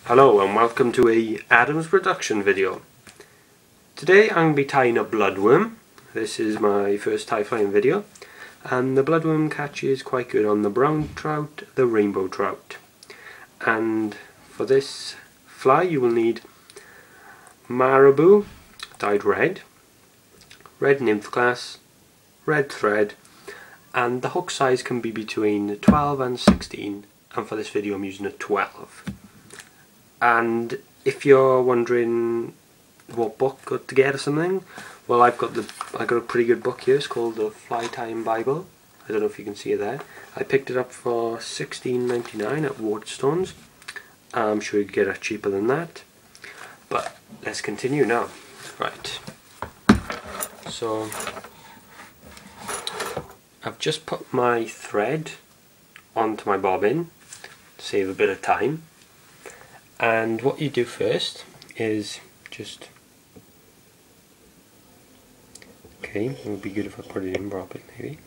Hello and welcome to a Adam's production video. Today I'm going to be tying a bloodworm. This is my first tie flying video, and the bloodworm catches quite good on the brown trout, the rainbow trout. And for this fly you will need marabou dyed red, red nymph glass, red thread, and the hook size can be between 12 and 16, and for this video I'm using a 12. And if you're wondering what book to get or something, well, I got a pretty good book here. It's called the Fly Tying Bible. I don't know if you can see it there. I picked it up for $16.99 at Waterstones. I'm sure you can get it cheaper than that. But let's continue now. Right. So I've just put my thread onto my bobbin to save a bit of time. And what you do first is just, okay, it would be good if I put it in properly maybe,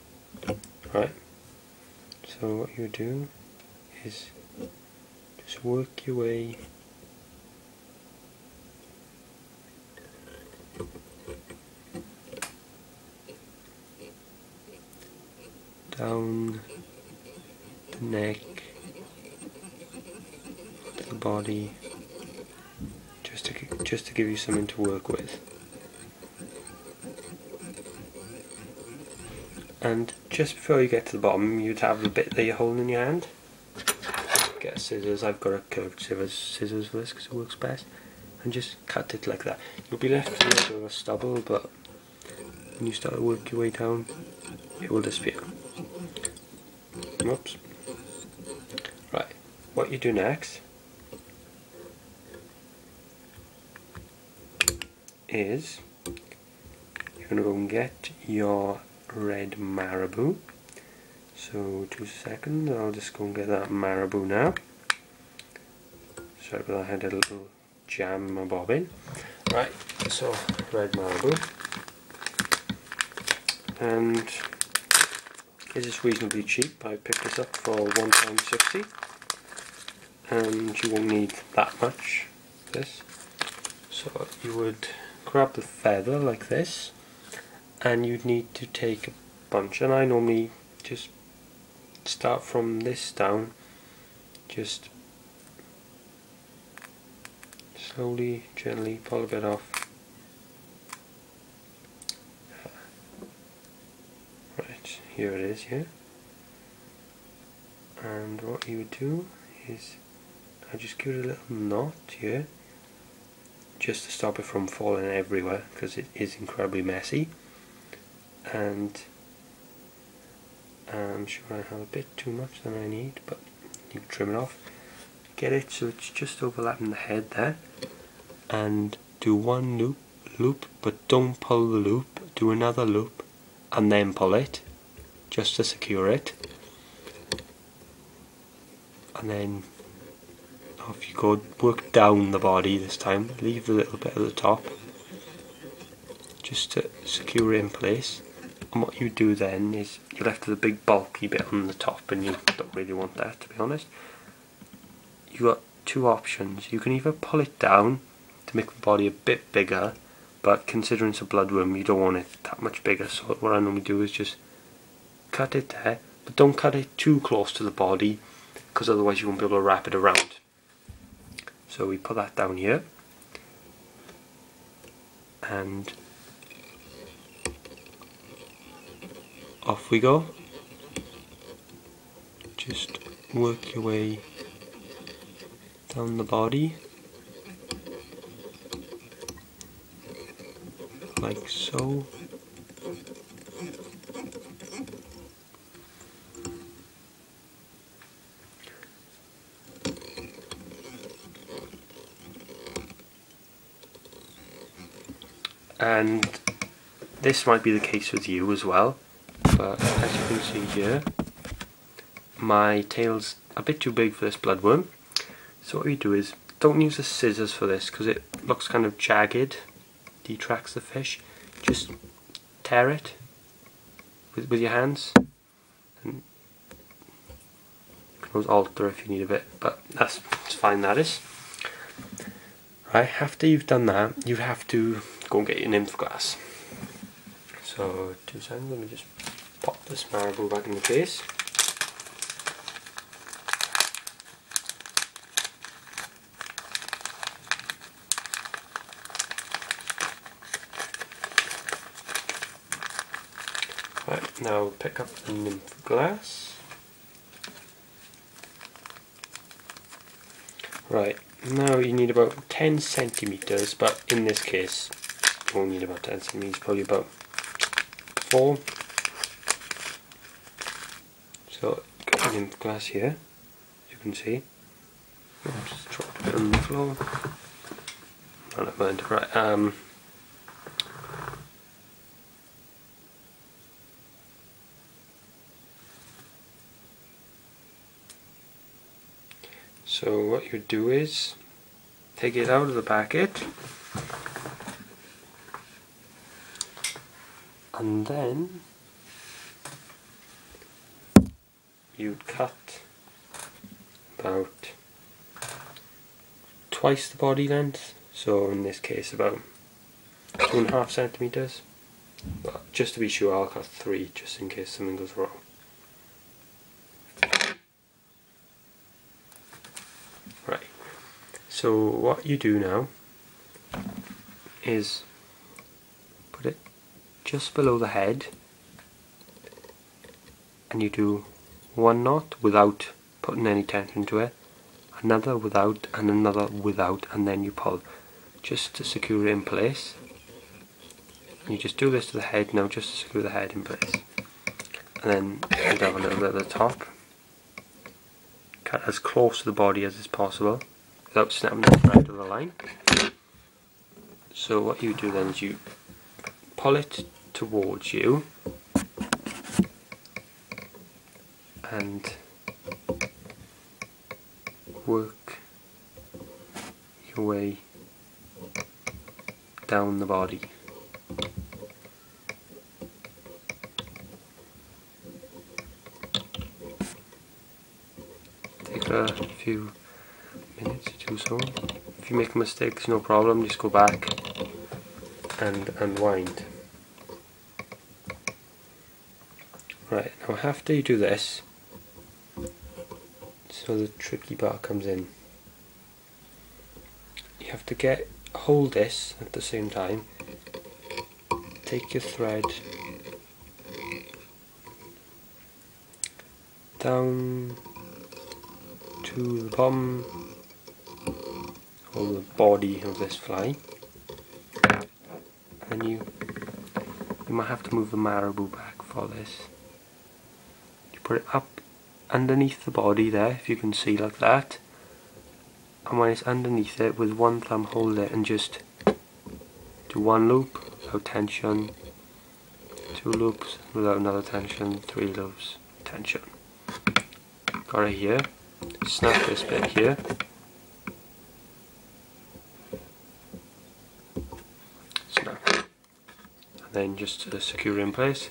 right, so what you do is just work your way down the neck, the body, just to give you something to work with. And just before you get to the bottom, you'd have the bit that you're holding in your hand. Get scissors. I've got a curved scissors for this because it works best, and just cut it like that. You'll be left with a little bit of a stubble, but when you start to work your way down, it will disappear. Oops. Right. What you do next is you're going to go and get your red marabou. So 2 seconds, I'll just go and get that marabou now. Sorry, but I had a little jam in my bobbin. Right, so red marabou, and this is reasonably cheap. I picked this up for £1.60, and you won't need that much of this. So you would grab the feather like this, and you'd need to take a bunch, and I normally just start from this down, just slowly, gently pull a bit off. Right, here it is here. And what you would do is I just give it a little knot here, just to stop it from falling everywhere, because it is incredibly messy. And I'm sure I have a bit too much than I need, but you can trim it off. Get it so it's just overlapping the head there, and do one loop, but don't pull the loop. Do another loop and then pull it, just to secure it, and then off you go. Work down the body this time, leave a little bit at the top just to secure it in place. And what you do then is you're left with a big bulky bit on the top, and you don't really want that, to be honest. You got two options. You can either pull it down to make the body a bit bigger, but considering it's a bloodworm you don't want it that much bigger, so what I normally do is just cut it there, but don't cut it too close to the body, because otherwise you won't be able to wrap it around. So we put that down here, and off we go. Just work your way down the body like so. And this might be the case with you as well, but as you can see here, my tail's a bit too big for this bloodworm. So what you do is, don't use the scissors for this because it looks kind of jagged, detracts the fish. Just tear it with your hands, and you can always alter if you need a bit, but that's fine, that is. Right, after you've done that, you have to go and get your nymph glass. So 2 seconds, let me just pop this marble back in the case. Right, now pick up the nymph glass. Right, now you need about 10 centimeters, but in this case you won't need about 10 centimeters, probably about 4. So got the nymph glass here, as you can see. I'll just drop it on the floor. Oh, never mind. Right, so what you do is take it out of the packet, and then you'd cut about twice the body length, so in this case about 2.5 centimeters, but just to be sure I'll cut 3 just in case something goes wrong. Right, so what you do now is put it just below the head, and you do 1 knot without putting any tension to it, another without, and another without, and then you pull just to secure it in place. And you just do this to the head now, just to secure the head in place, and then you have a little bit at the top. Cut as close to the body as is possible without snapping the thread of the line. So what you do then is you pull it towards you and work your way down the body. Take a few minutes to do so. If you make mistakes, no problem, just go back and unwind. Right, now after you do this, so the tricky part comes in. You have to hold this at the same time. Take your thread down to the bottom or the body of this fly, and you might have to move the marabou back for this. You put it up underneath the body there, if you can see, like that, and when it's underneath it, with one thumb hold it and just do 1 loop without tension, 2 loops without another tension, 3 loops tension. Got it here. Snap this bit here, snap, and then just to secure it in place,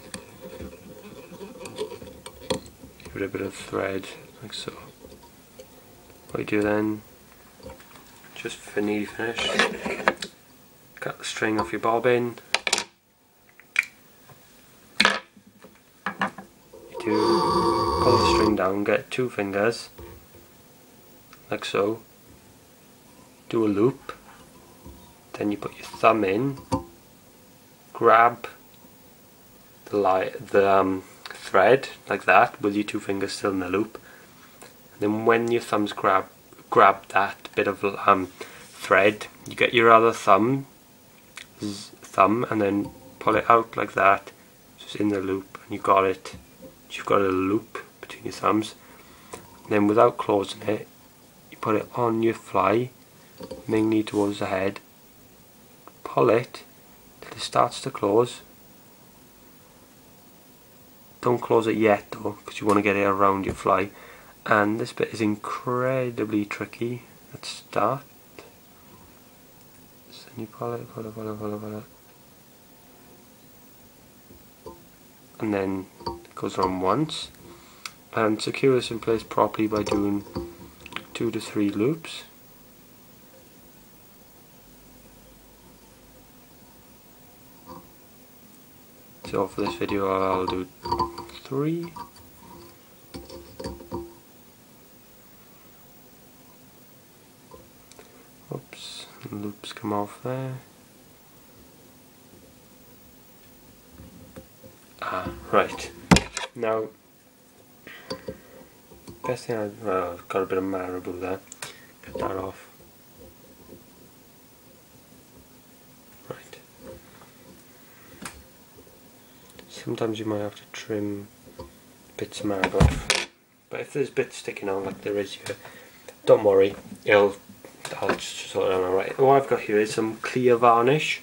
give it a bit of thread like so. What you do then, just for nearly finished, cut the string off your bobbin. You do pull the string down, get 2 fingers like so, do a loop, then you put your thumb in, grab the thread like that with your 2 fingers still in the loop, and then when your thumbs grab that bit of thread, you get your other thumb and then pull it out like that, just in the loop, and you've got a loop between your thumbs. And then without closing it, you put it on your fly, mainly towards the head, pull it till it starts to close. Don't close it yet though, because you want to get it around your fly, and this bit is incredibly tricky at start. So then you pull it, and then it goes around once, and secure this in place properly by doing 2 to 3 loops. So for this video I'll do 3. Oops, loops come off there. Right. Now, best thing I've got a bit of marabou there. Cut that off. Right. Sometimes you might have to trim bits of marabou off. But if there's bits sticking out like there is here, don't worry, I'll just sort it out. Right. What I've got here is some clear varnish.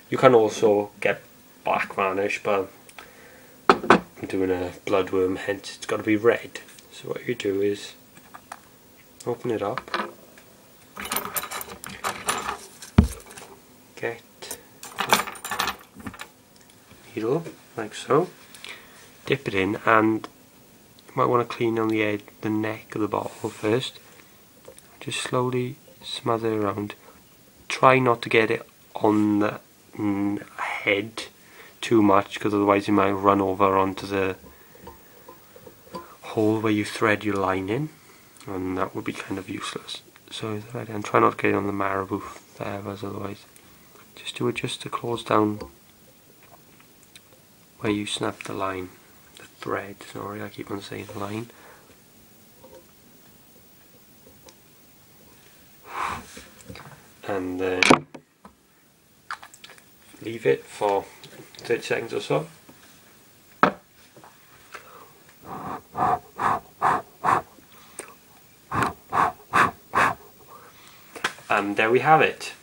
You can also get black varnish, but I'm doing a bloodworm, hence it's got to be red. So what you do is open it up, get needle like so, dip it in, and you might want to clean on the edge, the neck of the bottle first. Just slowly smother around. Try not to get it on the head too much, because otherwise you might run over onto the hole where you thread your line in, and that would be kind of useless. So thread it, and try not to get it on the marabou feathers, otherwise. Just do it just to close down where you snap the line, the thread, sorry, I keep on saying line. And then leave it for 30 seconds or so. And there we have it,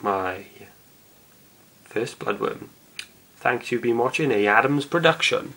my first bloodworm. Thanks, you've been watching a Adams production.